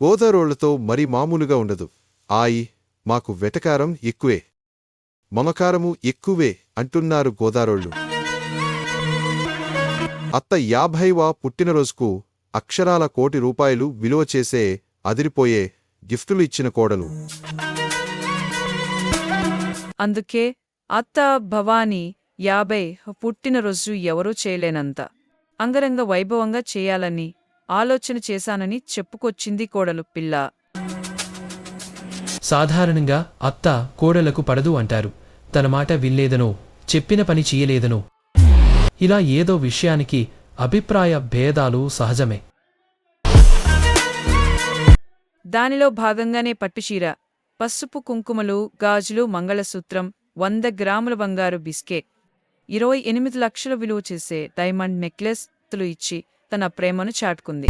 గోదారోళ్లతో మరి మామూలుగా ఉండదు. ఆయి, మాకు వెటకారం ఎక్కువే, మమకారము ఎక్కువే అంటున్నారు గోదారోళ్ళు. అత్త 50వ పుట్టినరోజుకు అక్షరాల ₹1,00,00,000 విలువ చేసే అదిరిపోయే గిఫ్టులు ఇచ్చిన కోడలు. అందుకే అత్త భవానీ 50 పుట్టినరోజు ఎవరూ చేయలేనంత అంగరంగ వైభవంగా చేయాలని ఆలోచన చేశానని చెప్పుకొచ్చింది కోడలు పిల్ల. సాధారణంగా అత్త కోడలకు పడదు అంటారు. తన మాట వినలేదనో, చెప్పిన పని చెయ్యలేదనో, ఇలా ఏదో విషయానికి అభిప్రాయ భేదాలు సహజమే. దానిలో భాగంగానే పట్టుచీర, పసుపు కుంకుమలు, గాజులు, మంగళసూత్రం, 100 గ్రాముల బంగారు బిస్కెట్, 28 లక్షల విలువ చేసే డైమండ్ నెక్లెస్ ఇచ్చి తన ప్రేమను చాటుకుంది.